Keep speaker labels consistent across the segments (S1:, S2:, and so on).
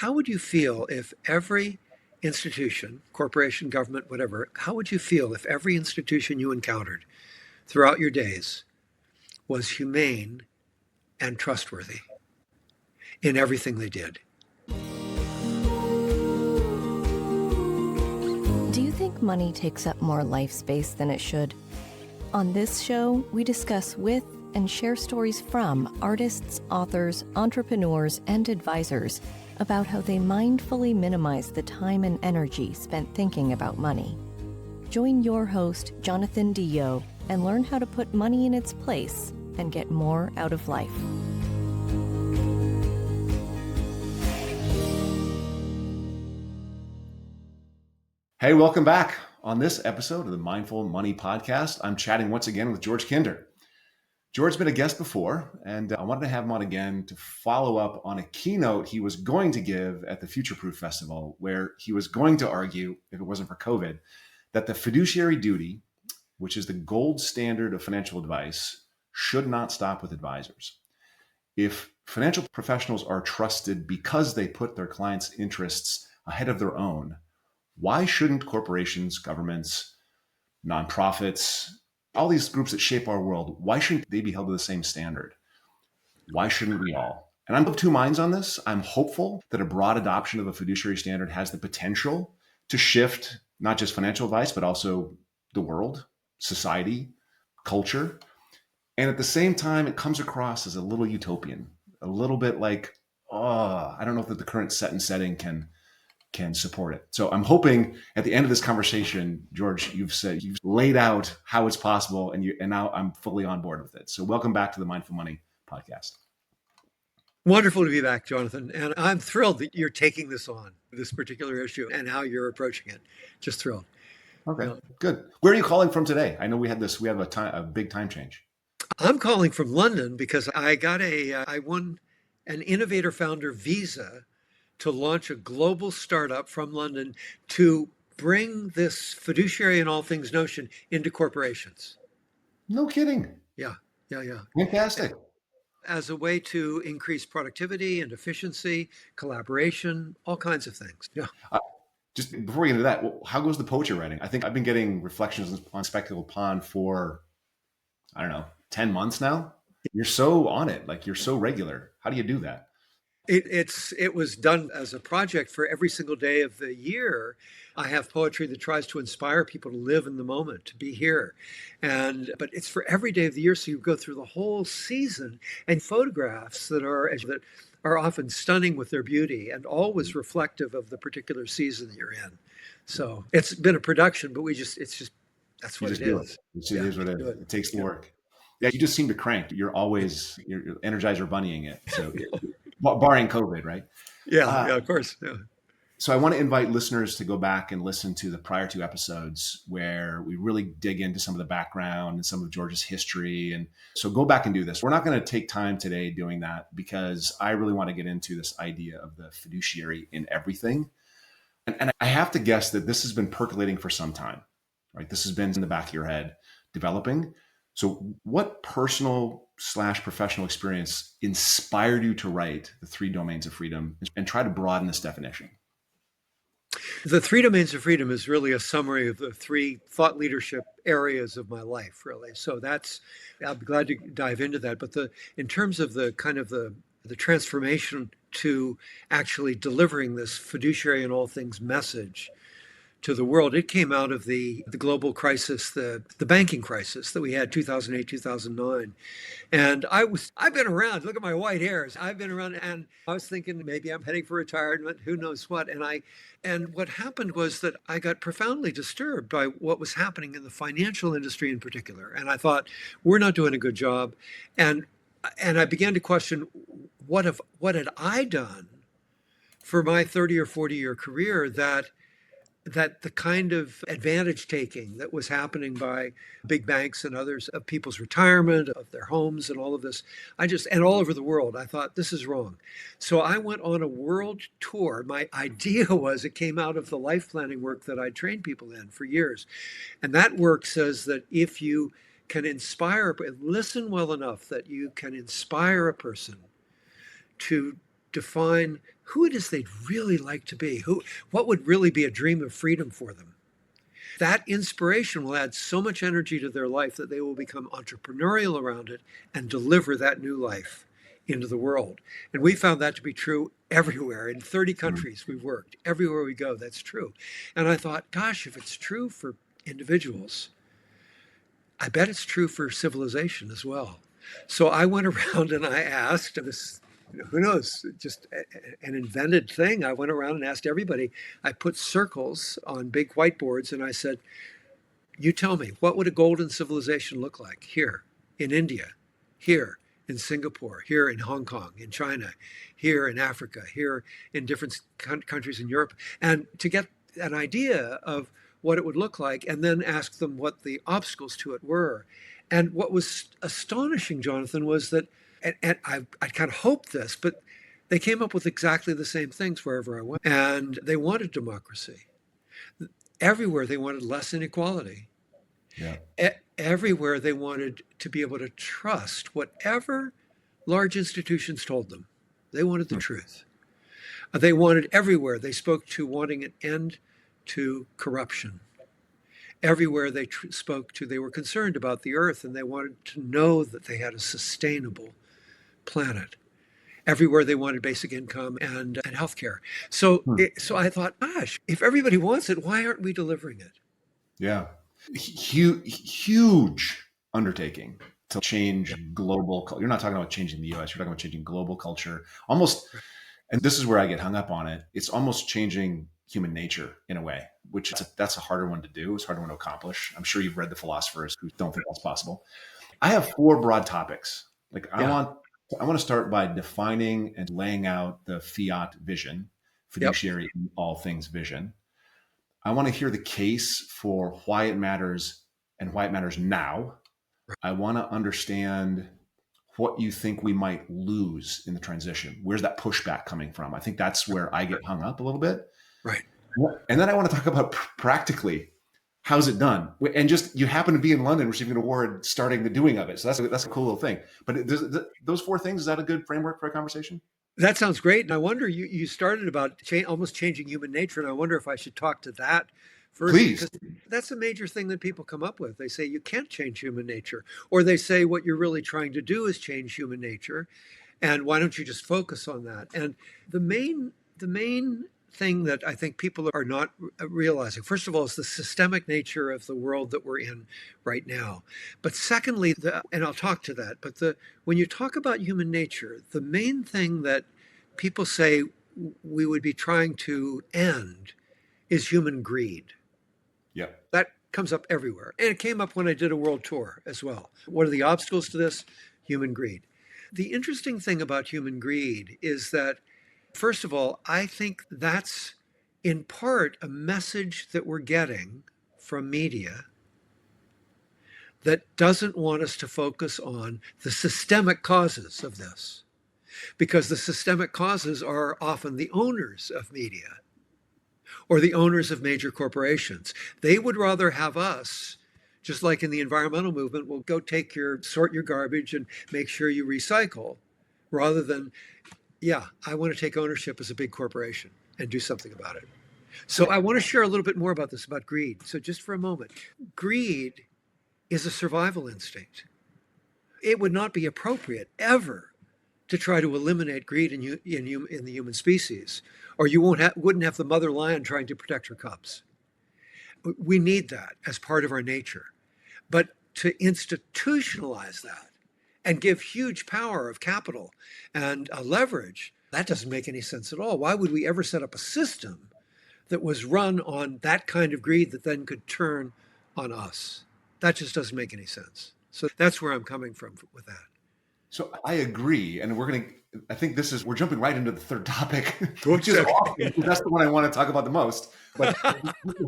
S1: how would you feel if every institution, corporation, government, whatever, how would you feel if every institution you encountered throughout your days was humane and trustworthy in everything they did?
S2: Do you think money takes up more life space than it should? On this show, we discuss with and share stories from artists, authors, entrepreneurs, and advisors about how they mindfully minimize the time and energy spent thinking about money. Join your host, Jonathan Dio, and learn how to put money in its place and get more out of life.
S3: Hey, welcome back. On this episode of the Mindful Money Podcast, I'm chatting once again with George Kinder. George's been a guest before, and I wanted to have him on again to follow up on a keynote he was going to give at the Future Proof Festival, where he was going to argue, if it wasn't for COVID, that the fiduciary duty, which is the gold standard of financial advice, should not stop with advisors. If financial professionals are trusted because they put their clients' interests ahead of their own, why shouldn't corporations, governments, nonprofits, all these groups that shape our world, why shouldn't they be held to the same standard? Why shouldn't we all? And I'm of two minds on this. I'm hopeful that a broad adoption of a fiduciary standard has the potential to shift not just financial advice, but also the world, society, culture. And at the same time, it comes across as a little utopian, a little bit like, I don't know if the current setting can support it. So I'm hoping at the end of this conversation, George, you've laid out how it's possible, and now I'm fully on board with it. So welcome back to the Mindful Money Podcast.
S1: Wonderful to be back, Jonathan. And I'm thrilled that you're taking this on, this particular issue, and how you're approaching it. Just thrilled.
S3: Okay, good. Where are you calling from today? I know we have a big time change.
S1: I'm calling from London because I won an innovator founder visa to launch a global startup from London to bring this fiduciary and all things notion into corporations.
S3: No kidding.
S1: Yeah.
S3: Fantastic.
S1: As a way to increase productivity and efficiency, collaboration, all kinds of things. Yeah.
S3: Just before we get into that, how goes the poetry writing? I think I've been getting reflections on Spectacle Pond for, 10 months now. You're so on it, like you're so regular. How do you do that?
S1: It was done as a project for every single day of the year. I have poetry that tries to inspire people to live in the moment, to be here. But it's for every day of the year. So you go through the whole season, and photographs that are often stunning with their beauty and always reflective of the particular season that you're in. So it's been a production, but that's what it is.
S3: It is what it is. It takes the work. Yeah, you just seem to crank. You're Energizer bunnying it. So barring COVID, right?
S1: Yeah, of course. Yeah.
S3: So I want to invite listeners to go back and listen to the prior two episodes where we really dig into some of the background and some of George's history. And so go back and do this. We're not going to take time today doing that because I really want to get into this idea of the fiduciary in everything. And I have to guess that this has been percolating for some time, right? This has been in the back of your head developing. So what personal/professional experience inspired you to write The Three Domains of Freedom and try to broaden this definition?
S1: The Three Domains of Freedom is really a summary of the three thought leadership areas of my life, really. So I'll be glad to dive into that. But in terms of the kind of the transformation to actually delivering this fiduciary in all things message to the world, it came out of the global crisis, the banking crisis that we had 2008, 2009. And I've been around, look at my white hairs. I've been around, and I was thinking maybe I'm heading for retirement, who knows what. And what happened was that I got profoundly disturbed by what was happening in the financial industry in particular. And I thought, we're not doing a good job. And I began to question, what had I done for my 30 or 40 year career that the kind of advantage taking that was happening by big banks and others of people's retirement, of their homes and all of this, and all over the world, I thought, this is wrong. So I went on a world tour. My idea was, it came out of the life planning work that I trained people in for years. And that work says that if you can listen well enough that you can inspire a person to define who it is they'd really like to be, what would really be a dream of freedom for them. That inspiration will add so much energy to their life that they will become entrepreneurial around it and deliver that new life into the world. And we found that to be true everywhere. In 30 countries we've worked. Everywhere we go, that's true. And I thought, gosh, if it's true for individuals, I bet it's true for civilization as well. So I went around and I asked this, who knows, just an invented thing. I went around and asked everybody. I put circles on big whiteboards and I said, you tell me, what would a golden civilization look like here in India, here in Singapore, here in Hong Kong, in China, here in Africa, here in different countries in Europe, and to get an idea of what it would look like, and then ask them what the obstacles to it were. And what was astonishing, Jonathan, was that, and I kind of hoped this, but they came up with exactly the same things wherever I went. And they wanted democracy. Everywhere they wanted less inequality.
S3: Yeah.
S1: Everywhere they wanted to be able to trust whatever large institutions told them. They wanted the truth. They wanted everywhere. They spoke to wanting an end to corruption. Everywhere they spoke to, they were concerned about the earth and they wanted to know that they had a sustainable planet. Everywhere they wanted basic income and healthcare. So I thought, gosh, if everybody wants it, why aren't we delivering it?
S3: Yeah. Huge undertaking to change global. You're not talking about changing the US, you're talking about changing global culture. Almost, and this is where I get hung up on it. It's almost changing human nature in a way, which that's a harder one to do. It's a harder one to accomplish. I'm sure you've read the philosophers who don't think that's possible. I have 4 broad topics. I want to start by defining and laying out the fiat vision, fiduciary in all things vision. I want to hear the case for why it matters and why it matters now. I want to understand what you think we might lose in the transition. Where's that pushback coming from? I think that's where I get hung up a little bit.
S1: Right.
S3: And then I want to talk about practically, how's it done? And just, you happen to be in London receiving an award starting the doing of it. So that's a cool little thing. But those 4 things, is that a good framework for a conversation?
S1: That sounds great. And I wonder, you started about almost changing human nature. And I wonder if I should talk to that first.
S3: Please.
S1: Because that's a major thing that people come up with. They say you can't change human nature. Or they say what you're really trying to do is change human nature. And why don't you just focus on that? And the main thing that I think people are not realizing, first of all, is the systemic nature of the world that we're in right now. But secondly, and I'll talk to that, but when you talk about human nature, the main thing that people say we would be trying to end is human greed.
S3: Yeah.
S1: That comes up everywhere. And it came up when I did a world tour as well. What are the obstacles to this? Human greed. The interesting thing about human greed is that, first of all, I think that's in part a message that we're getting from media that doesn't want us to focus on the systemic causes of this, because the systemic causes are often the owners of media or the owners of major corporations. They would rather have us, just like in the environmental movement, well, go sort your garbage and make sure you recycle, rather than, I want to take ownership as a big corporation and do something about it. So I want to share a little bit more about this, about greed. So just for a moment, greed is a survival instinct. It would not be appropriate ever to try to eliminate greed in the human species, or you wouldn't have the mother lion trying to protect her cubs. We need that as part of our nature. But to institutionalize that and give huge power of capital and leverage, that doesn't make any sense at all. Why would we ever set up a system that was run on that kind of greed that then could turn on us? That just doesn't make any sense. So that's where I'm coming from with that.
S3: So I agree. And I think we're jumping right into the third topic, which is awesome. That's the one I want to talk about the most. But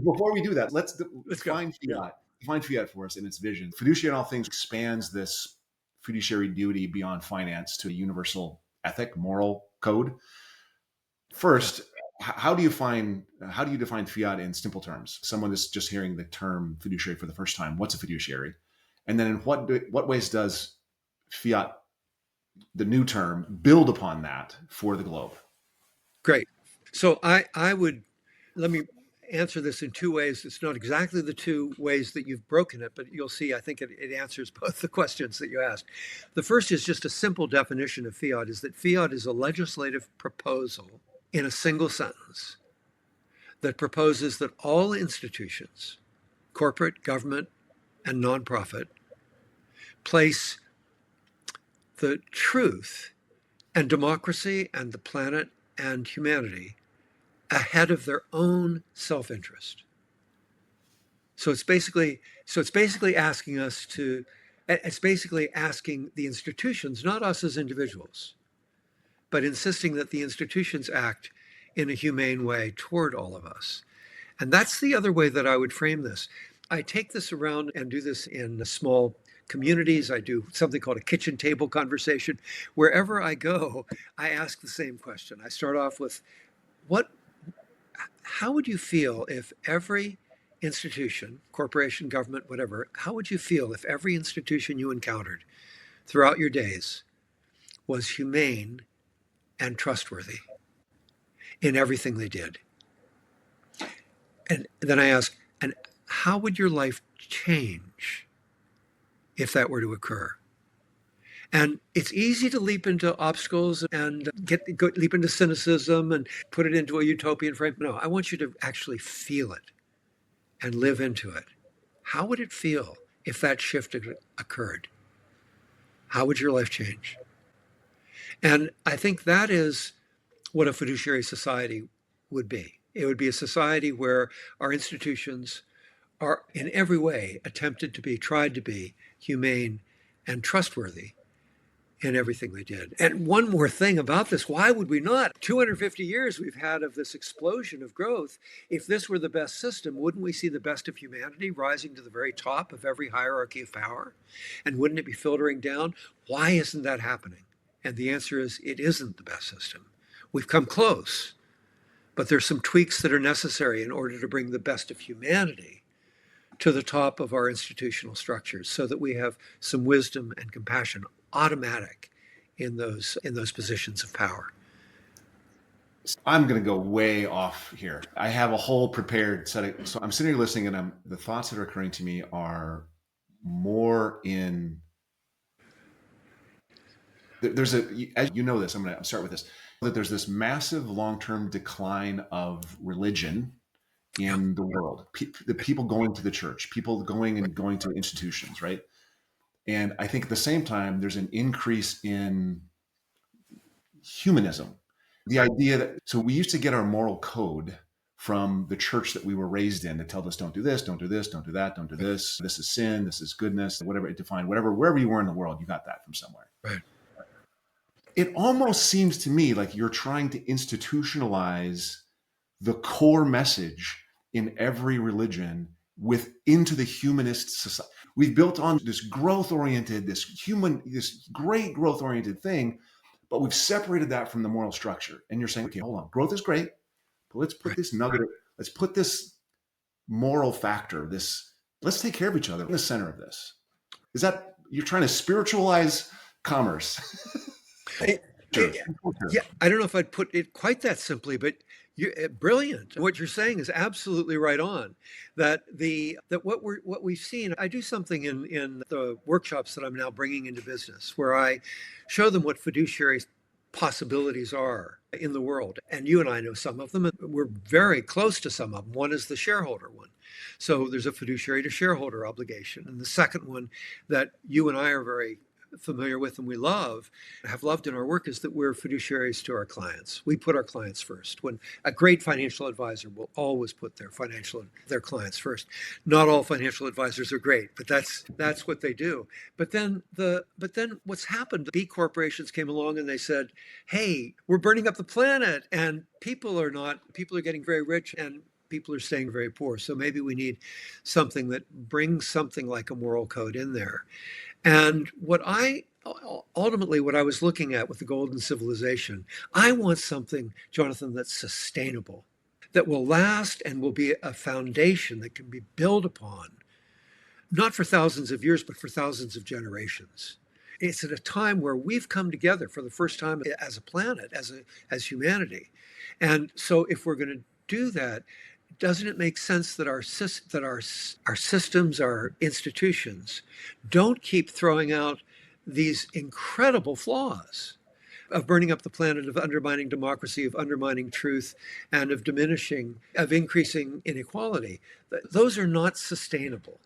S3: before we do that, let's define fiat. Yeah. Define fiat for us in its vision. Fiduciary in all things expands this fiduciary duty beyond finance to a universal ethic, moral code. First, how do you define fiat in simple terms? Someone that's just hearing the term fiduciary for the first time, what's a fiduciary? And then in what ways does fiat, the new term, build upon that for the globe?
S1: Great. So I would, let me answer this in two ways. It's not exactly the two ways that you've broken it, but you'll see, I think it answers both the questions that you asked. The first is just a simple definition of fiat is that fiat is a legislative proposal in a single sentence that proposes that all institutions, corporate, government, and nonprofit, place the truth and democracy and the planet and humanity ahead of their own self-interest. So it's basically asking us to, it's basically asking the institutions, not us as individuals, but insisting that the institutions act in a humane way toward all of us. And that's the other way that I would frame this. I take this around and do this in small communities. I do something called a kitchen table conversation. Wherever I go, I ask the same question. I start off with, what how would you feel if every institution, corporation, government, whatever, how would you feel if every institution you encountered throughout your days was humane and trustworthy in everything they did? And then I ask, and how would your life change if that were to occur? And it's easy to leap into obstacles and leap into cynicism and put it into a utopian frame. No, I want you to actually feel it and live into it. How would it feel if that shift occurred? How would your life change? And I think that is what a fiduciary society would be. It would be a society where our institutions are in every way tried to be humane and trustworthy in everything they did. And one more thing about this, why would we not? 250 years we've had of this explosion of growth. If this were the best system, wouldn't we see the best of humanity rising to the very top of every hierarchy of power? And wouldn't it be filtering down? Why isn't that happening? And the answer is, it isn't the best system. We've come close, but there's some tweaks that are necessary in order to bring the best of humanity to the top of our institutional structures so that we have some wisdom and compassion automatic in those positions of power.
S3: I'm going to go way off here. I have a whole prepared set. So I'm sitting here listening, and the thoughts that are occurring to me are more in. There's as you know this, I'm going to start with this. That there's this massive long-term decline of religion in the world. The people going to the church, people going to institutions, right? And I think at the same time, there's an increase in humanism. The idea that, so we used to get our moral code from the church that we were raised in that told us, don't do this, don't do this, don't do that, don't do this. This is sin, this is goodness, whatever it defined, wherever you were in the world, you got that from somewhere.
S1: Right.
S3: It almost seems to me like you're trying to institutionalize the core message in every religion into the humanist society. We've built on this growth-oriented, this great growth-oriented thing, but we've separated that from the moral structure. And you're saying, okay, hold on, growth is great, but let's put this nugget, let's put this moral factor, let's take care of each other in the center of this. Is that, you're trying to spiritualize commerce?
S1: Yeah, I don't know if I'd put it quite that simply, but you're brilliant. What you're saying is absolutely right on. That what we've seen. I do something in the workshops that I'm now bringing into business, where I show them what fiduciary possibilities are in the world. And you and I know some of them. We're very close to some of them. One is the shareholder one. So there's a fiduciary to shareholder obligation, and the second one that you and I are very familiar with and we have loved in our work is that we're fiduciaries to our clients. We put our clients first. When a great financial advisor will always put their clients first. Not all financial advisors are great, but that's what they do. But then what's happened? B corporations came along and they said, "Hey, we're burning up the planet, and people are getting very rich and people are staying very poor. So maybe we need something that brings something like a moral code in there." And what I was looking at with the golden civilization, I want something, Jonathan, that's sustainable, that will last and will be a foundation that can be built upon, not for thousands of years, but for thousands of generations. It's at a time where we've come together for the first time as a planet, as humanity. And so if we're going to do that, doesn't it make sense that our systems, our institutions don't keep throwing out these incredible flaws of burning up the planet, of undermining democracy, of undermining truth, and of increasing inequality? Those are not sustainable.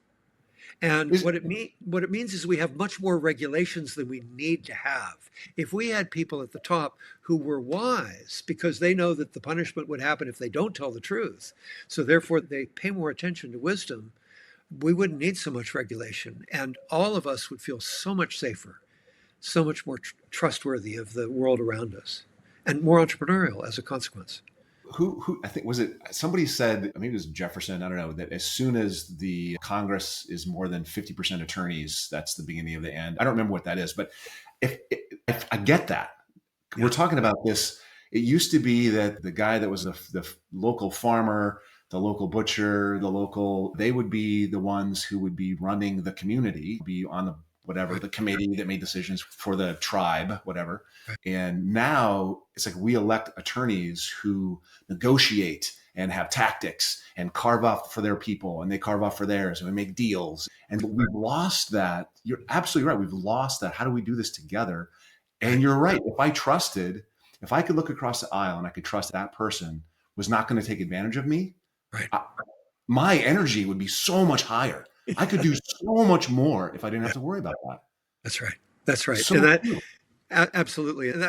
S1: And
S3: Is,
S1: what it means is we have much more regulations than we need to have. If we had people at the top who were wise because they know that the punishment would happen if they don't tell the truth, so therefore they pay more attention to wisdom, we wouldn't need so much regulation, and all of us would feel so much safer, so much more trustworthy of the world around us, and more entrepreneurial as a consequence.
S3: who I think was it somebody said, maybe it was Jefferson, I don't know, that as soon as the Congress is more than 50% attorneys, that's the beginning of the end. I don't remember what that is, but if I get that,
S1: Yeah.
S3: we're talking about this. It used to be that the guy that was the local farmer, the local butcher, they would be the ones who would be running the community, be on the whatever, the committee that made decisions for the tribe, whatever.
S1: Right.
S3: And now it's like we elect attorneys who negotiate and have tactics and carve off for their people, and they carve off for theirs, and we make deals. And we've lost that. You're absolutely right. We've lost that. How do we do this together? And you're right. If I could look across the aisle and I could trust that person was not going to take advantage of me,
S1: Right.
S3: My energy would be so much higher. I could do so much more if I didn't have to worry about that.
S1: That's right. That's right.
S3: So
S1: And absolutely. And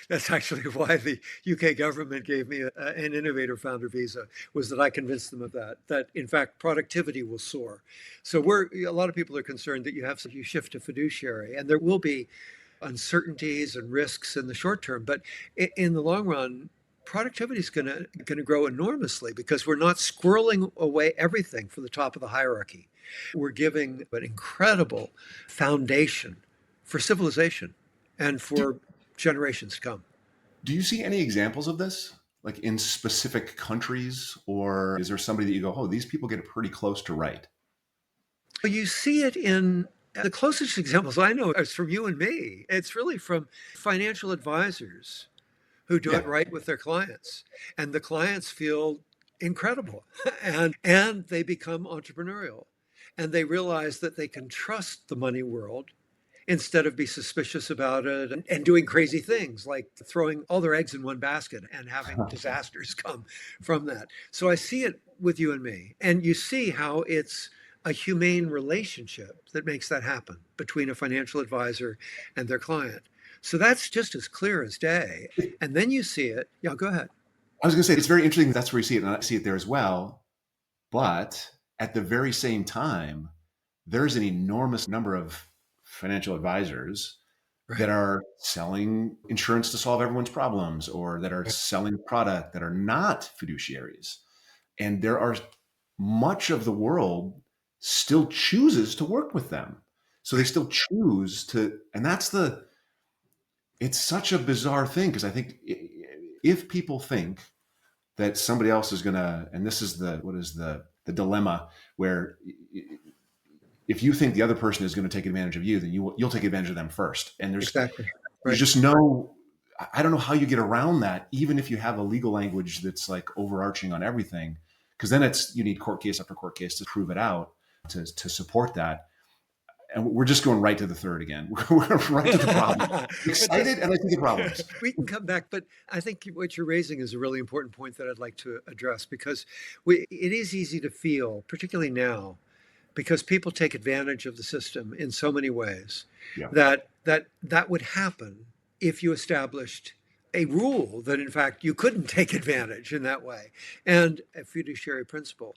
S1: that's actually why the UK government gave me an innovator founder visa, was that I convinced them of that in fact, productivity will soar. So a lot of people are concerned that you shift to fiduciary, and there will be uncertainties and risks in the short term, but in the long run, productivity is going to grow enormously because we're not squirreling away everything for the top of the hierarchy. We're giving an incredible foundation for civilization and for generations to come.
S3: Do you see any examples of this, like in specific countries, or is there somebody that you go, oh, these people get it pretty close to right?
S1: You see it in the closest examples I know is from you and me. It's really from financial advisors who do
S3: Yeah.
S1: it right with their clients, and the clients feel incredible and they become entrepreneurial, and they realize that they can trust the money world instead of be suspicious about it and doing crazy things like throwing all their eggs in one basket and having disasters come from that. So I see it with you and me, and you see how it's a humane relationship that makes that happen between a financial advisor and their client. So that's just as clear as day. And then you see it. Yeah, go ahead.
S3: I was going to say, it's very interesting. That's where you see it, and I see it there as well. But at the very same time, there's an enormous number of financial advisors
S1: Right.
S3: that are selling insurance to solve everyone's problems, or that are selling product that are not fiduciaries. And there are much of the world still chooses to work with them. So they still choose to, and it's such a bizarre thing, because I think if people think that somebody else is going to, and this is the dilemma, where if you think the other person is going to take advantage of you, then you'll take advantage of them first. And
S1: Exactly.
S3: there's just no, I don't know how you get around that, even if you have a legal language that's like overarching on everything, because then you need court case after court case to prove it out, to support that. And we're just going right to the third again. We're right to the problem. Excited, and I see the problems.
S1: We can come back, but I think what you're raising is a really important point that I'd like to address, because it is easy to feel, particularly now, because people take advantage of the system in so many ways,
S3: Yeah.
S1: that would happen if you established a rule that in fact you couldn't take advantage in that way, and a fiduciary principle.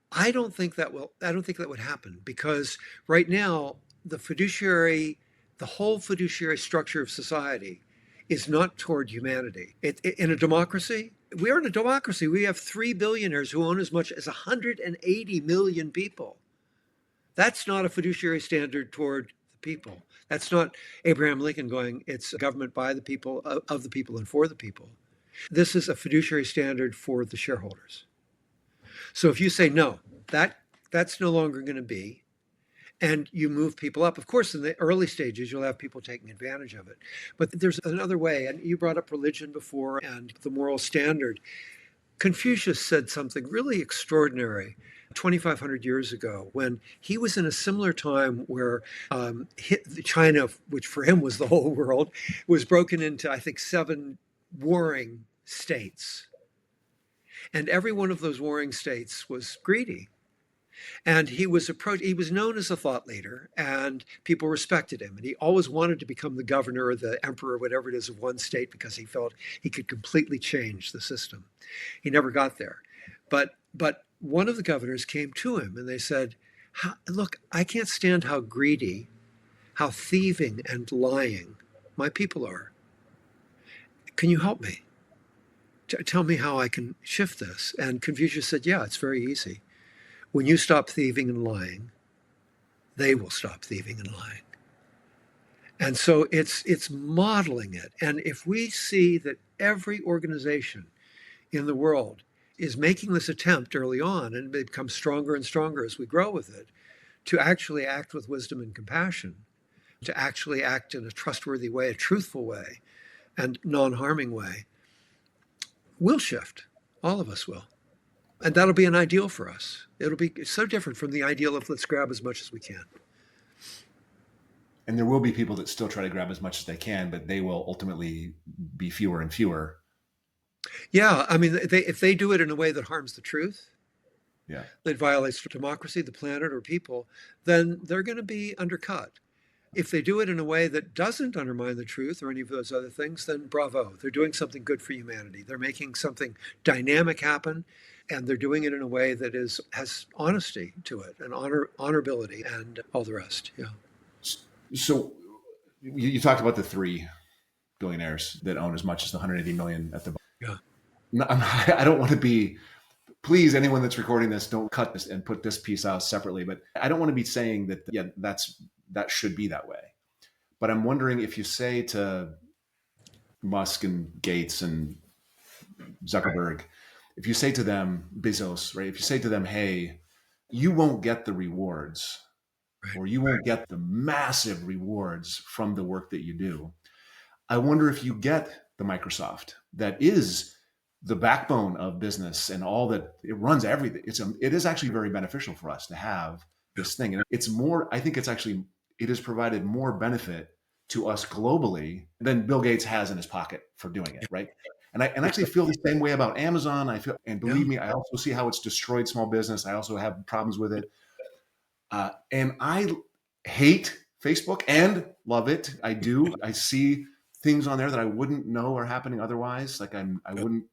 S1: I don't think that would happen, because right now the whole fiduciary structure of society is not toward humanity. In a democracy, we are in a democracy. We have 3 billionaires who own as much as 180 million people. That's not a fiduciary standard toward the people. That's not Abraham Lincoln going, it's government by the people, of the people, and for the people. This is a fiduciary standard for the shareholders. So if you say, no, that's no longer going to be, and you move people up. Of course, in the early stages, you'll have people taking advantage of it. But there's another way. And you brought up religion before and the moral standard. Confucius said something really extraordinary 2,500 years ago when he was in a similar time where China, which for him was the whole world, was broken into, I think, 7 warring states. And every one of those warring states was greedy. And he was known as a thought leader, and people respected him. And he always wanted to become the governor or the emperor, whatever it is, of one state because he felt he could completely change the system. He never got there. But one of the governors came to him and they said, look, I can't stand how greedy, how thieving and lying my people are. Can you help me? Tell me how I can shift this. And Confucius said, yeah, it's very easy. When you stop thieving and lying, they will stop thieving and lying. And so it's modeling it. And if we see that every organization in the world is making this attempt early on, and it becomes stronger and stronger as we grow with it, to actually act with wisdom and compassion, to actually act in a trustworthy way, a truthful way, and non-harming way, we'll shift. All of us will. And that'll be an ideal for us. It'll be so different from the ideal of let's grab as much as we can.
S3: And there will be people that still try to grab as much as they can, but they will ultimately be fewer and fewer.
S1: Yeah, I mean, if they do it in a way that harms the truth,
S3: yeah,
S1: that violates democracy, the planet, or people, then they're going to be undercut. If they do it in a way that doesn't undermine the truth or any of those other things, then bravo. They're doing something good for humanity. They're making something dynamic happen, and they're doing it in a way that has honesty to it and honorability and all the rest. Yeah.
S3: So you talked about the 3 billionaires that own as much as the 180 million at the
S1: yeah.
S3: I don't want to be, please, anyone that's recording this, don't cut this and put this piece out separately, but I don't want to be saying that, yeah, that should be that way. But I'm wondering if you say to Musk and Gates and Zuckerberg, if you say to them, Bezos, right? If you say to them, hey, you won't get the rewards or you won't get the massive rewards from the work that you do. I wonder if you get the Microsoft that is the backbone of business and all that it runs everything. It is actually very beneficial for us to have this thing. And it's more, I think it has provided more benefit to us globally than Bill Gates has in his pocket for doing it, right? And I actually feel the same way about Amazon. And believe me, I also see how it's destroyed small business. I also have problems with it. And I hate Facebook and love it. I do. I see things on there that I wouldn't know are happening otherwise. Like I wouldn't,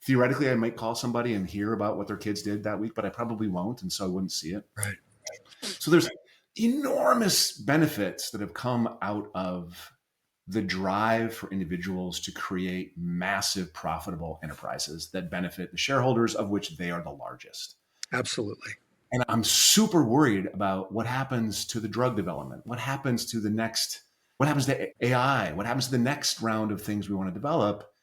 S3: theoretically, I might call somebody and hear about what their kids did that week, but I probably won't. And so I wouldn't see it.
S1: Right.
S3: So there's enormous benefits that have come out of the drive for individuals to create massive profitable enterprises that benefit the shareholders, of which they are the largest.
S1: Absolutely.
S3: And I'm super worried about what happens to the drug development, what happens to AI, what happens to the next round of things we want to develop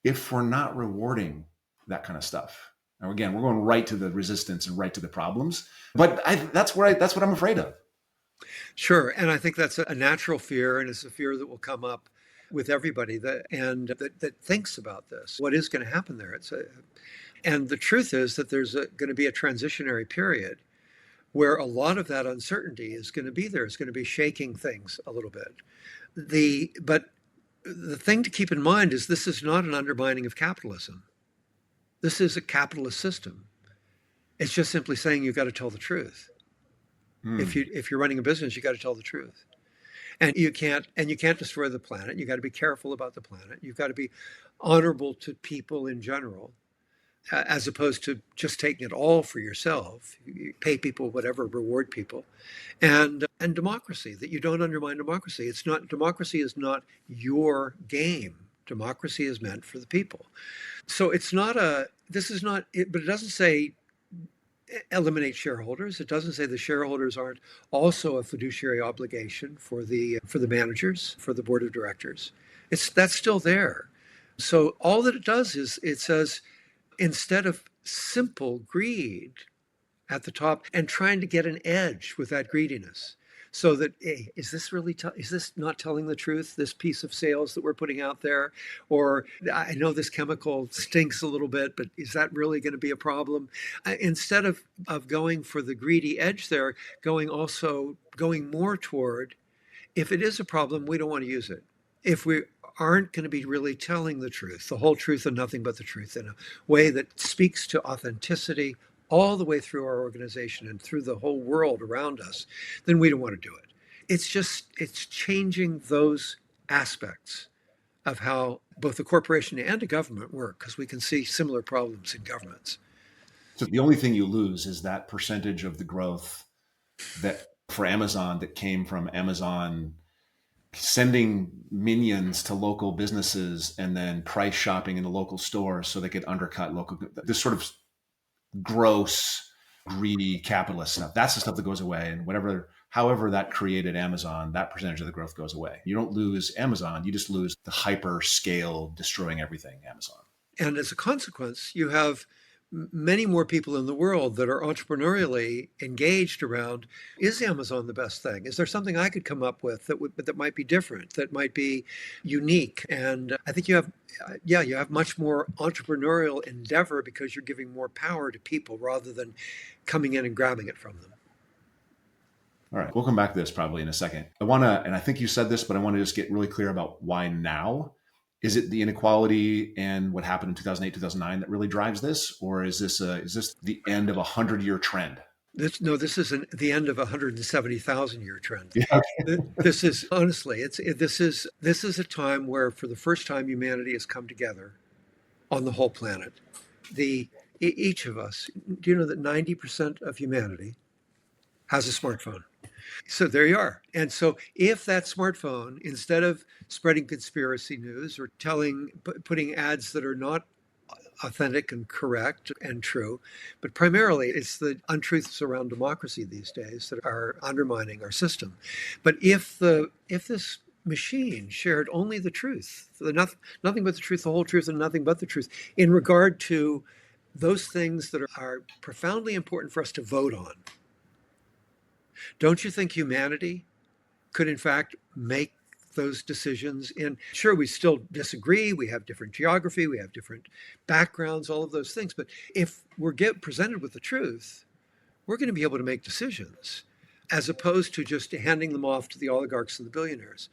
S3: if we're not rewarding that kind of stuff. Now, again, we're going right to the resistance and right to the problems, but that's what I'm afraid of.
S1: Sure. And I think that's a natural fear, and it's a fear that will come up with everybody that thinks about this. What is going to happen there? And the truth is that there's going to be a transitionary period where a lot of that uncertainty is going to be there. It's going to be shaking things a little bit. But the thing to keep in mind is this is not an undermining of capitalism. This is a capitalist system. It's just simply saying you've got to tell the truth. If you're running a business, you got to tell the truth. And you can't destroy the planet. You got to be careful about the planet. You've got to be honorable to people in general, as opposed to just taking it all for yourself. You pay people whatever, reward people, and democracy, that you don't undermine democracy. Democracy is not your game. Democracy is meant for the people. So but it doesn't say eliminate shareholders. It doesn't say the shareholders aren't also a fiduciary obligation for the managers, for the board of directors. That's still there. So all that it does is it says, instead of simple greed at the top and trying to get an edge with that greediness. So that, hey, is this really, is this not telling the truth, this piece of sales that we're putting out there? Or I know this chemical stinks a little bit, but is that really going to be a problem? Instead of going for the greedy edge there, going more toward, if it is a problem, we don't want to use it. If we aren't going to be really telling the truth, the whole truth and nothing but the truth in a way that speaks to authenticity all the way through our organization and through the whole world around us, then we don't want to do it. It's changing those aspects of how both the corporation and a government work, because we can see similar problems in governments.
S3: So the only thing you lose is that percentage of the growth that for Amazon that came from Amazon sending minions to local businesses and then price shopping in the local stores so they could undercut local, this sort of gross, greedy capitalist stuff. That's the stuff that goes away. And however that created Amazon, that percentage of the growth goes away. You don't lose Amazon, you just lose the hyper scale, destroying everything Amazon.
S1: And as a consequence, you have many more people in the world that are entrepreneurially engaged around, is Amazon the best thing? Is there something I could come up with that might be different, that might be unique? And I think you have much more entrepreneurial endeavor because you're giving more power to people rather than coming in and grabbing it from them.
S3: All right, we'll come back to this probably in a second. And I think you said this, but I want to just get really clear about why now. Is it the inequality and what happened in 2008, 2009 that really drives this? Or is this the end of a 100-year trend?
S1: This is the end of a 170,000-year trend.
S3: Yeah.
S1: This is honestly, this is a time where for the first time humanity has come together on the whole planet. Each of us, do you know that 90% of humanity has a smartphone? So there you are. And so if that smartphone, instead of spreading conspiracy news or putting ads that are not authentic and correct and true, but primarily it's the untruths around democracy these days that are undermining our system. But if this machine shared only the truth, nothing but the truth, the whole truth, and nothing but the truth, in regard to those things that are profoundly important for us to vote on, don't you think humanity could, in fact, make those decisions? And sure, we still disagree. We have different geography. We have different backgrounds, all of those things. But if we're presented with the truth, we're going to be able to make decisions as opposed to just handing them off to the oligarchs and the billionaires.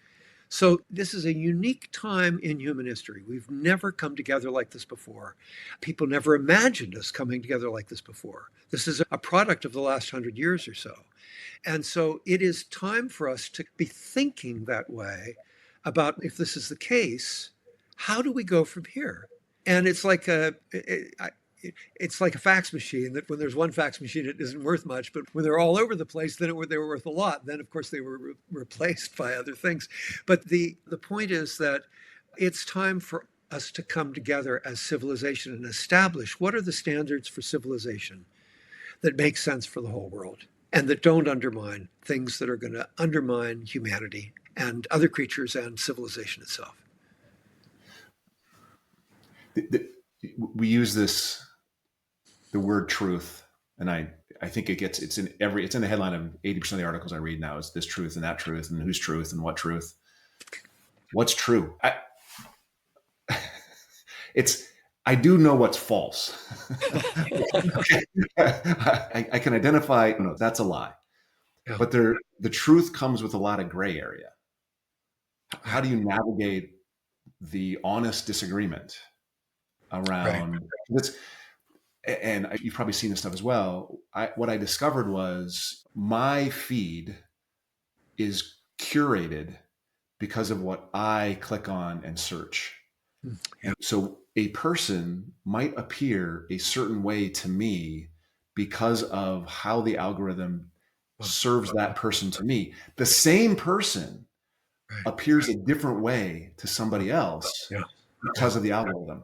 S1: So this is a unique time in human history. We've never come together like this before. People never imagined us coming together like this before. This is a product of the last 100 years or so. And so it is time for us to be thinking that way about, if this is the case, how do we go from here? And it's like a fax machine, that when there's one fax machine, it isn't worth much. But when they're all over the place, then they were worth a lot. Then, of course, they were replaced by other things. But the point is that it's time for us to come together as civilization and establish what are the standards for civilization that make sense for the whole world and that don't undermine things that are going to undermine humanity and other creatures and civilization itself.
S3: We use the word truth, and I think it's in the headline of 80% of the articles I read now is this truth and that truth and whose truth and what truth. What's true? I do know what's false. I can identify, no, that's a lie. Yeah. But the truth comes with a lot of gray area. How do you navigate the honest disagreement around this? And you've probably seen this stuff as well. What I discovered was my feed is curated because of what I click on and search. And so a person might appear a certain way to me because of how the algorithm serves that person to me. The same person appears a different way to somebody else because of the algorithm.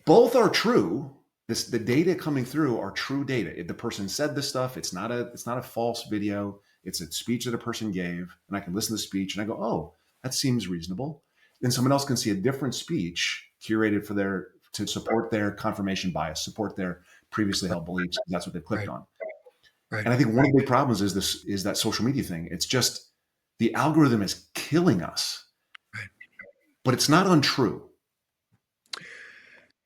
S3: Both are true. The data coming through are true data. If the person said this stuff, it's not a false video. It's a speech that a person gave, and I can listen to the speech and I go, oh, that seems reasonable. Then someone else can see a different speech curated to support their confirmation bias, support their previously held beliefs. That's what they clicked on.
S1: Right.
S3: And I think one of the big problems is that social media thing. It's just the algorithm is killing us,
S1: Right.
S3: but it's not untrue.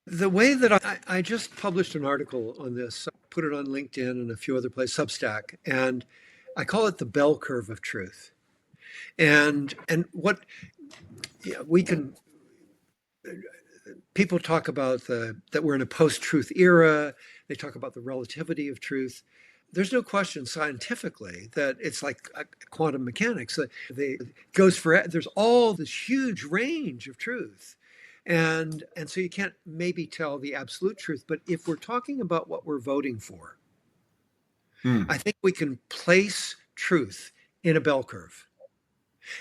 S1: The way that I just published an article on this, put it on LinkedIn and a few other places, Substack, and I call it the bell curve of truth. And what yeah, we can people talk about that we're in a post-truth era. They talk about the relativity of truth. There's no question scientifically that it's like quantum mechanics. Goes for there's all this huge range of truth, and so you can't maybe tell the absolute truth. But if we're talking about what we're voting for, I
S3: Hmm.
S1: think we can place truth in a bell curve.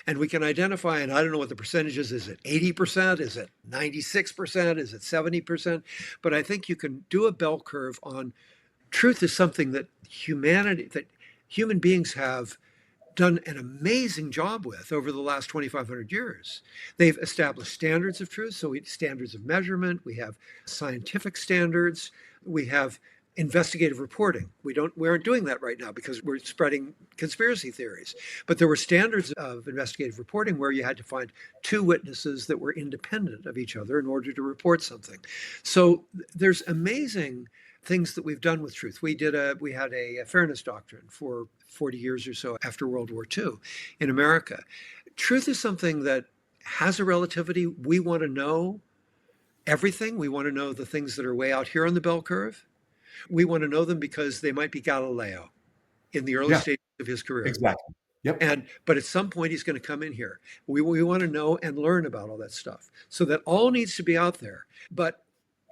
S1: And we can identify, and I don't know what the percentage is it 80%? Is it 96%? Is it 70%? But I think you can do a bell curve on truth is something that human beings have done an amazing job with over the last 2,500 years. They've established standards of truth, so standards of measurement, we have scientific standards, we have investigative reporting. We aren't doing that right now because we're spreading conspiracy theories. But there were standards of investigative reporting where you had to find two witnesses that were independent of each other in order to report something. So there's amazing things that we've done with truth. We had a fairness doctrine for 40 years or so after World War II in America. Truth is something that has a relativity. We want to know everything. We want to know the things that are way out here on the bell curve. We want to know them because they might be Galileo in the early
S3: Yeah,
S1: stages of his career.
S3: exactly. Yep.
S1: But at some point he's going to come in here. We want to know and learn about all that stuff. So that all needs to be out there. But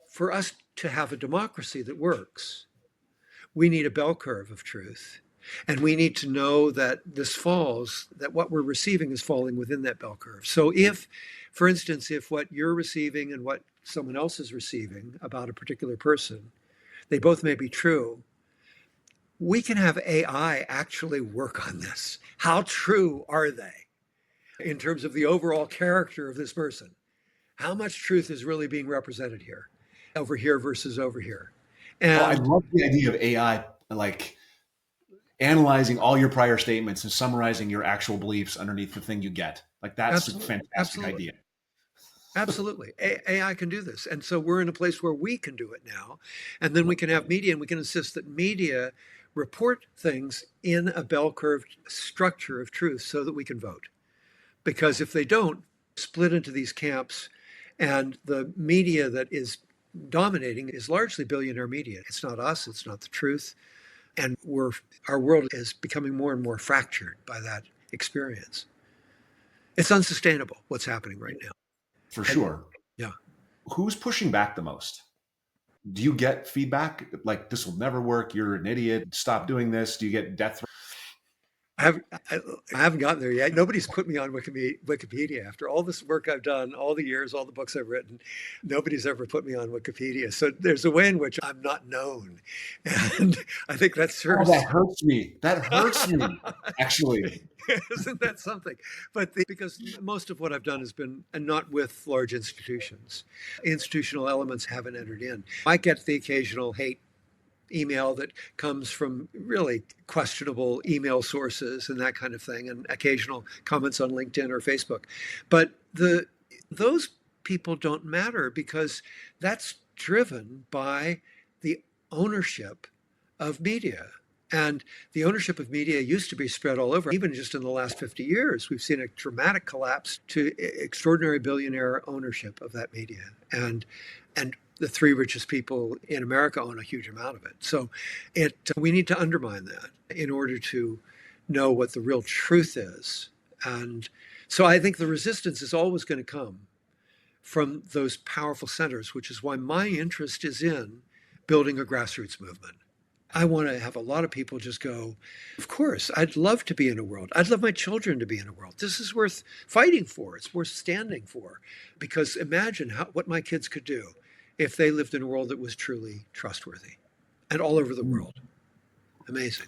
S1: for us to have a democracy that works, we need a bell curve of truth. And we need to know that that what we're receiving is falling within that bell curve. So if, for instance, if what you're receiving and what someone else is receiving about a particular person, they both may be true, we can have AI actually work on this. How true are they in terms of the overall character of this person? How much truth is really being represented over here versus over here?
S3: Well, I
S1: And
S3: love the idea of AI, like analyzing all your prior statements and summarizing your actual beliefs underneath the thing you get. Like that's a
S1: absolutely,
S3: fantastic
S1: absolutely.
S3: idea.
S1: Absolutely. AI can do this. And so we're in a place where we can do it now. And then we can have media and we can insist that media report things in a bell curve structure of truth so that we can vote. Because if they don't, split into these camps, and the media that is dominating is largely billionaire media. It's not us, it's not the truth. And our world is becoming more and more fractured by that experience. It's unsustainable what's happening right now.
S3: For
S1: And
S3: sure.
S1: yeah.
S3: Who's pushing back the most? Do you get feedback like this will never work? You're an idiot. Stop doing this. Do you get death threats?
S1: I haven't, I, I haven't gotten there yet. Nobody's put me on Wikipedia after all this work I've done, all the years, all the books I've written. Nobody's ever put me on Wikipedia. So there's a way in which I'm not known. And I think that
S3: Oh,
S1: serves.
S3: that hurts me. That hurts me, actually.
S1: Isn't that something? Because most of what I've done has been and not with large institutions. Institutional elements haven't entered in. I get the occasional hate email that comes from really questionable email sources and that kind of thing, and occasional comments on LinkedIn or Facebook. But those people don't matter because that's driven by the ownership of media. And the ownership of media used to be spread all over. Even just in the last 50 years, we've seen a dramatic collapse to extraordinary billionaire ownership of that media. And the three richest people in America own a huge amount of it. So we need to undermine that in order to know what the real truth is. And so I think the resistance is always going to come from those powerful centers, which is why my interest is in building a grassroots movement. I want to have a lot of people just go, of course, I'd love to be in a world. I'd love my children to be in a world. This is worth fighting for. It's worth standing for. Because imagine what my kids could do if they lived in a world that was truly trustworthy and all over the world. Amazing.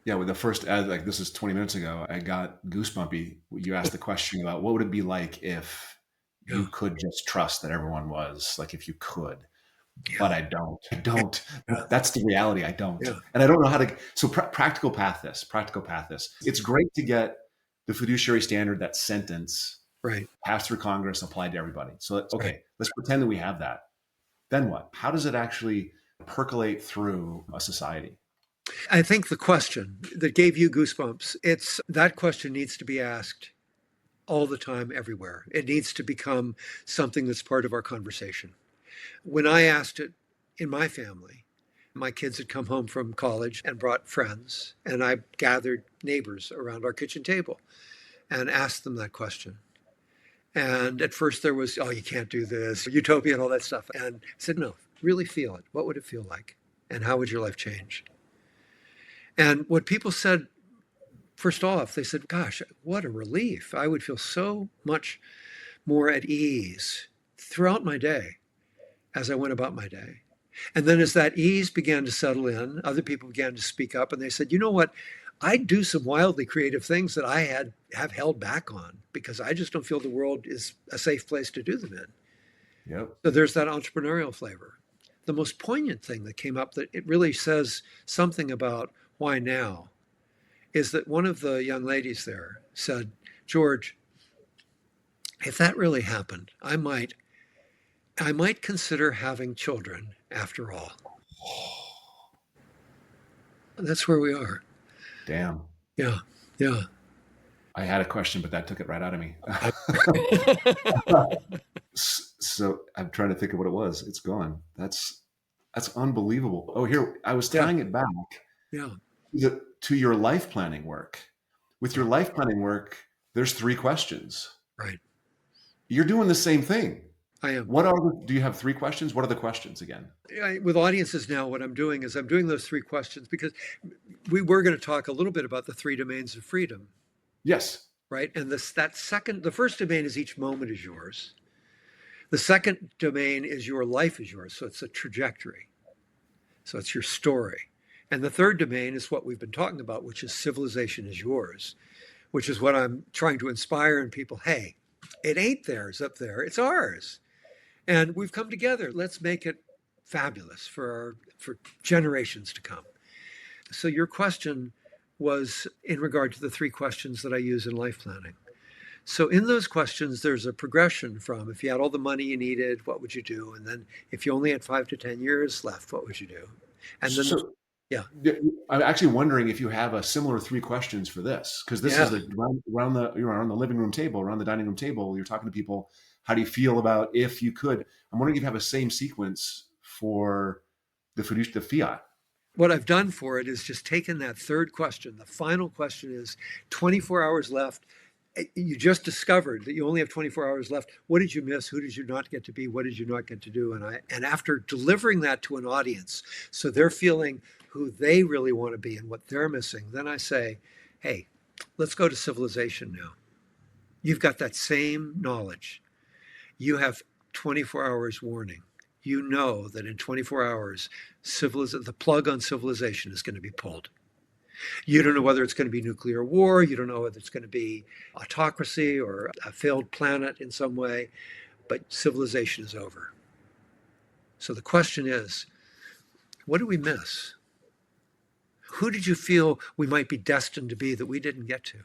S3: Yeah, with the first ad, like this is 20 minutes ago, I got goosebumpy. You asked the question about what would it be like if
S1: Yeah.
S3: you could just trust that everyone was, like if you could. but
S1: Yeah.
S3: I don't. I don't. That's the reality. I don't.
S1: Yeah.
S3: And I don't know how to. So practical path this. Practical path this. It's great to get the fiduciary standard, that sentence,
S1: Right.
S3: passed through Congress, applied to everybody. So,
S1: Right.
S3: okay, let's pretend that we have that. Then what? How does it actually percolate through a society?
S1: I think the question that gave you goosebumps, it's that question needs to be asked all the time, everywhere. It needs to become something that's part of our conversation. When I asked it in my family, my kids had come home from college and brought friends, and I gathered neighbors around our kitchen table and asked them that question. And at first there was, oh, you can't do this, utopia and all that stuff. And I said, no, really feel it. What would it feel like? And how would your life change? And what people said, first off, they said, gosh, what a relief. I would feel so much more at ease throughout my day as I went about my day. And then as that ease began to settle in, other people began to speak up and they said, you know what? I do some wildly creative things that I have held back on because I just don't feel the world is a safe place to do them in.
S3: Yep.
S1: So there's that entrepreneurial flavor. The most poignant thing that came up that it really says something about why now is that one of the young ladies there said, George, if that really happened, I might consider having children after all. And that's where we are.
S3: Damn.
S1: Yeah. Yeah.
S3: I had a question, but that took it right out of me. So I'm trying to think of what it was. It's gone. That's unbelievable. Oh, here I was
S1: Yeah.
S3: tying it back
S1: Yeah.
S3: to your life planning work. With your life planning work, there's 3 questions.
S1: Right.
S3: You're doing the same thing.
S1: I am.
S3: Do you have 3 questions? What are the questions again?
S1: With audiences now, what I'm doing is I'm doing those 3 questions because we were going to talk a little bit about the 3 domains of freedom,
S3: Yes.
S1: right? And the first domain is each moment is yours. The second domain is your life is yours. So it's a trajectory. So it's your story. And the third domain is what we've been talking about, which is civilization is yours, which is what I'm trying to inspire in people. Hey, it ain't theirs up there, it's ours. And we've come together. Let's make it fabulous for generations to come. So your question was in regard to the 3 questions that I use in life planning. So in those questions, there's a progression from if you had all the money you needed, what would you do? And then if you only had 5 to 10 years left, what would you do? And then,
S3: So
S1: yeah,
S3: I'm actually wondering if you have a similar 3 questions for this, because this is
S1: yeah.
S3: around the living room table, around the dining room table. You're talking to people. How do you feel about if you could? I'm wondering if you have a same sequence for the fiat.
S1: What I've done for it is just taken that third question. The final question is 24 hours left. You just discovered that you only have 24 hours left. What did you miss? Who did you not get to be? What did you not get to do? And after delivering that to an audience, so they're feeling who they really want to be and what they're missing, then I say, hey, let's go to civilization now. You've got that same knowledge. You have 24 hours warning. You know that in 24 hours, the plug on civilization is going to be pulled. You don't know whether it's going to be nuclear war. You don't know whether it's going to be autocracy or a failed planet in some way, but civilization is over. So the question is, what do we miss? Who did you feel we might be destined to be that we didn't get to?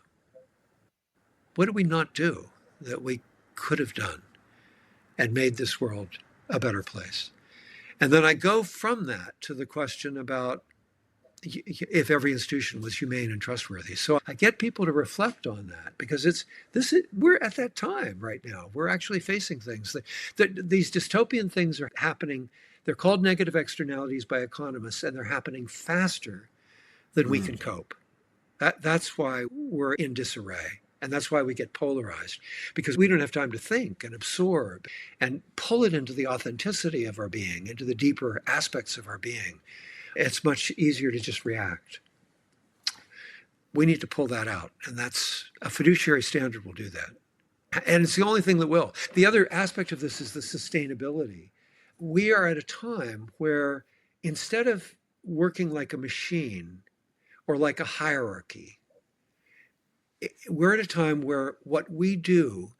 S1: What did we not do that we could have done and made this world a better place? And then I go from that to the question about if every institution was humane and trustworthy. So I get people to reflect on that because we're at that time right now. We're actually facing things these dystopian things are happening. They're called negative externalities by economists, and they're happening faster than we can cope. That's why we're in disarray. And that's why we get polarized, because we don't have time to think and absorb and pull it into the authenticity of our being, into the deeper aspects of our being. It's much easier to just react. We need to pull that out. And that's a fiduciary standard will do that. And it's the only thing that will. The other aspect of this is the sustainability. We are at a time where instead of working like a machine or like a hierarchy, we're at a time where what we do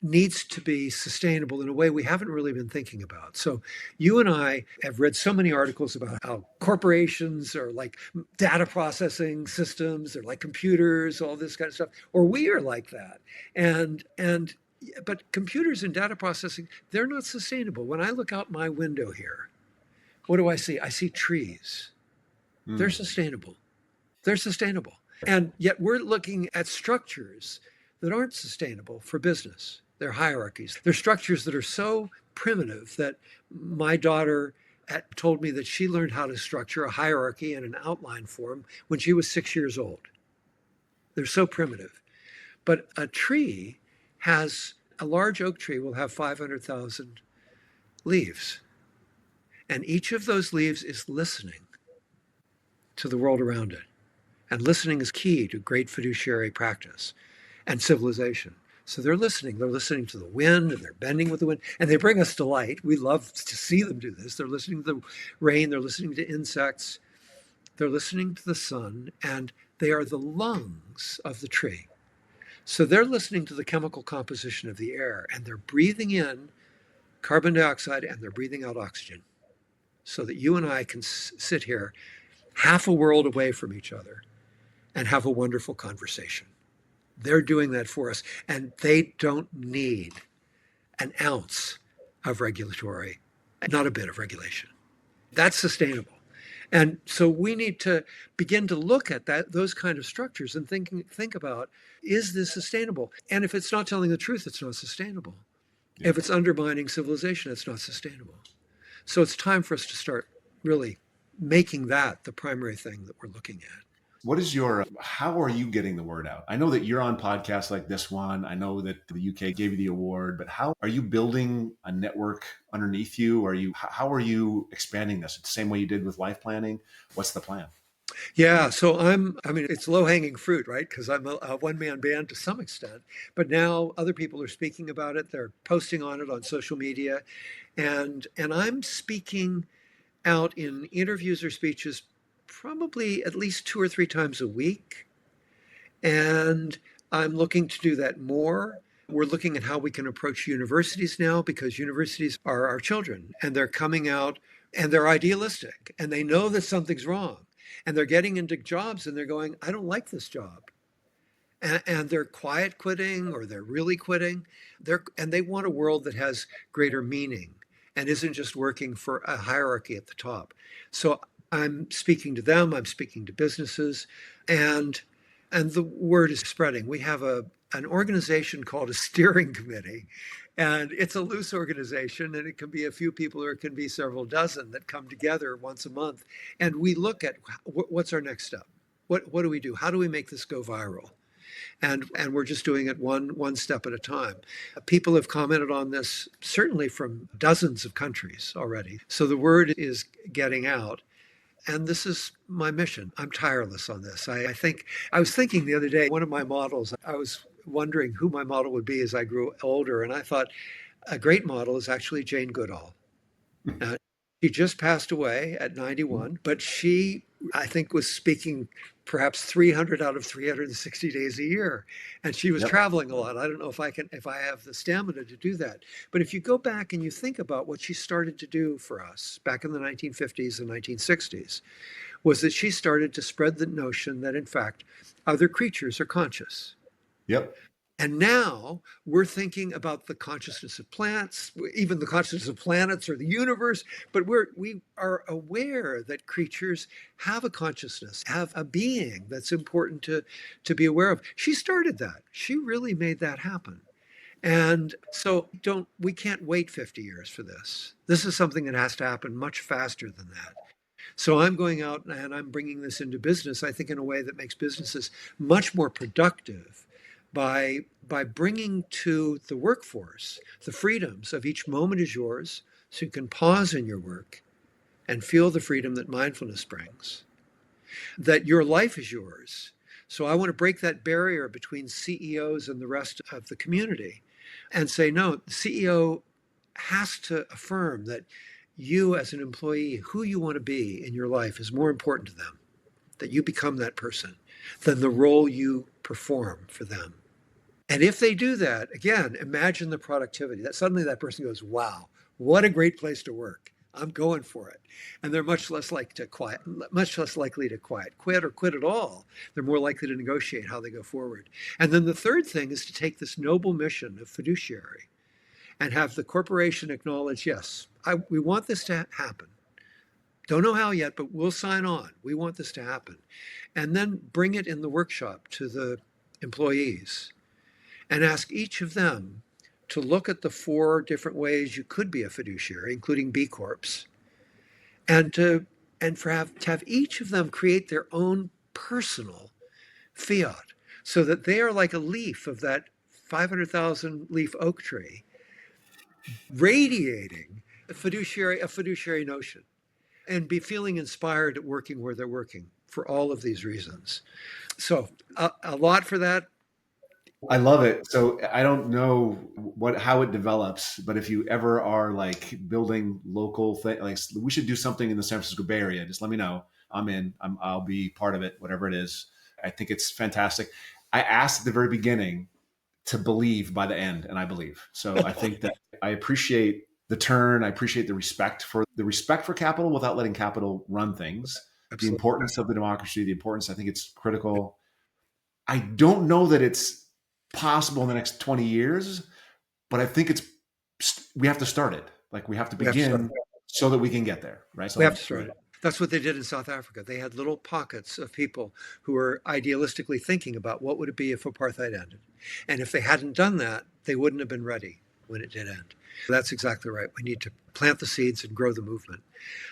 S1: needs to be sustainable in a way we haven't really been thinking about. So you and I have read so many articles about how corporations are like data processing systems, they're like computers, all this kind of stuff, or we are like that. And but computers and data processing, they're not sustainable. When I look out my window here, what do I see? I see trees. They're
S3: Mm.
S1: sustainable. They're sustainable. And yet we're looking at structures that aren't sustainable for business. They're hierarchies. They're structures that are so primitive that my daughter told me that she learned how to structure a hierarchy in an outline form when she was 6 years old. They're so primitive. But a tree a large oak tree will have 500,000 leaves. And each of those leaves is listening to the world around it. And listening is key to great fiduciary practice and civilization. So they're listening. They're listening to the wind and they're bending with the wind. And they bring us delight. We love to see them do this. They're listening to the rain. They're listening to insects. They're listening to the sun. And they are the lungs of the tree. So they're listening to the chemical composition of the air. And they're breathing in carbon dioxide and they're breathing out oxygen. So that you and I can sit here half a world away from each other and have a wonderful conversation. They're doing that for us, and they don't need an ounce of regulatory, not a bit of regulation. That's sustainable. And so we need to begin to look at those kind of structures and think about, is this sustainable? And if it's not telling the truth, it's not sustainable.
S3: Yeah.
S1: If it's undermining civilization, it's not sustainable. So it's time for us to start really making that the primary thing that we're looking at.
S3: How are you getting the word out? I know that you're on podcasts like this one. I know that the UK gave you the award, but how are you building a network underneath you? How are you expanding this? The same way you did with life planning? What's the plan?
S1: Yeah, so it's low hanging fruit, right? Because I'm a one man band to some extent. But now other people are speaking about it. They're posting on it on social media. And I'm speaking out in interviews or speeches probably at least 2 or 3 times a week. And I'm looking to do that more. We're looking at how we can approach universities now because universities are our children and they're coming out and they're idealistic and they know that something's wrong and they're getting into jobs and they're going, I don't like this job. And they're quiet quitting or they're really quitting. And they want a world that has greater meaning and isn't just working for a hierarchy at the top. So I'm speaking to them, I'm speaking to businesses, and the word is spreading. We have an organization called a steering committee, and it's a loose organization, and it can be a few people or it can be several dozen that come together once a month, and we look at what's our next step. What do we do? How do we make this go viral? And we're just doing it one step at a time. People have commented on this certainly from dozens of countries already. So the word is getting out. And this is my mission. I'm tireless on this. I was thinking the other day, one of my models, I was wondering who my model would be as I grew older. And I thought a great model is actually Jane Goodall. She just passed away at 91, but she, I think, was speaking perhaps 300 out of 360 days a year. And she was traveling a lot. I don't know if I have the stamina to do that. But if you go back and you think about what she started to do for us back in the 1950s and 1960s, was that she started to spread the notion that, in fact, other creatures are conscious.
S3: Yep.
S1: And now we're thinking about the consciousness of plants, even the consciousness of planets or the universe, but we are aware that creatures have a consciousness, have a being that's important to be aware of. She started that. She really made that happen. And so we can't wait 50 years for this. This is something that has to happen much faster than that. So I'm going out and I'm bringing this into business, I think, in a way that makes businesses much more productive by bringing to the workforce the freedoms of each moment is yours, so you can pause in your work and feel the freedom that mindfulness brings, that your life is yours. So I want to break that barrier between CEOs and the rest of the community and say, no, the CEO has to affirm that you as an employee, who you want to be in your life is more important to them, that you become that person than the role you perform for them. And if they do that, again, imagine the productivity. That suddenly that person goes, wow, what a great place to work. I'm going for it. And they're much less likely to quit or quit at all. They're more likely to negotiate how they go forward. And then the third thing is to take this noble mission of fiduciary and have the corporation acknowledge, yes, we want this to happen. Don't know how yet, but we'll sign on. We want this to happen. And then bring it in the workshop to the employees and ask each of them to look at the 4 different ways you could be a fiduciary, including B Corps, and to have each of them create their own personal fiat so that they are like a leaf of that 500,000 leaf oak tree radiating a fiduciary notion and be feeling inspired at working where they're working for all of these reasons. So a lot for that.
S3: I love it. So I don't know how it develops, but if you ever are like building local thing, like we should do something in the San Francisco Bay Area, just let me know. I'm in. I'll be part of it, whatever it is. I think it's fantastic. I asked at the very beginning to believe by the end, and I believe. So I think that I appreciate the turn. I appreciate the respect for capital without letting capital run things.
S1: Absolutely.
S3: The importance of the democracy, the importance. I think it's critical. I don't know that it's possible in the next 20 years, but I think we have to start it. Like we have to begin so that we can get there, right? So
S1: we have to start it. That's what they did in South Africa. They had little pockets of people who were idealistically thinking about what would it be if apartheid ended. And if they hadn't done that, they wouldn't have been ready when it did end. That's exactly right. We need to plant the seeds and grow the movement.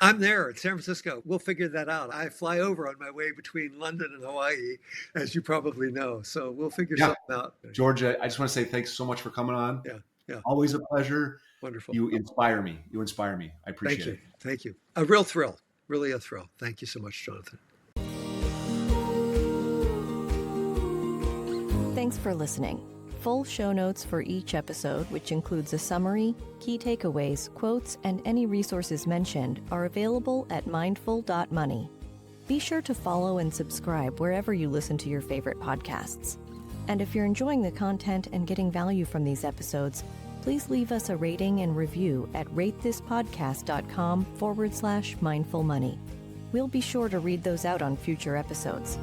S1: I'm there in San Francisco. We'll figure that out. I fly over on my way between London and Hawaii, as you probably know. So we'll figure something out.
S3: Georgia, I just want to say thanks so much for coming on.
S1: Yeah.
S3: Always a pleasure.
S1: Wonderful.
S3: You inspire me. I appreciate it.
S1: Thank you. A real thrill. Really a thrill. Thank you so much, Jonathan.
S2: Thanks for listening. Full show notes for each episode, which includes a summary, key takeaways, quotes, and any resources mentioned, are available at mindful.money. Be sure to follow and subscribe wherever you listen to your favorite podcasts. And if you're enjoying the content and getting value from these episodes, please leave us a rating and review at ratethispodcast.com/mindfulmoney. We'll be sure to read those out on future episodes.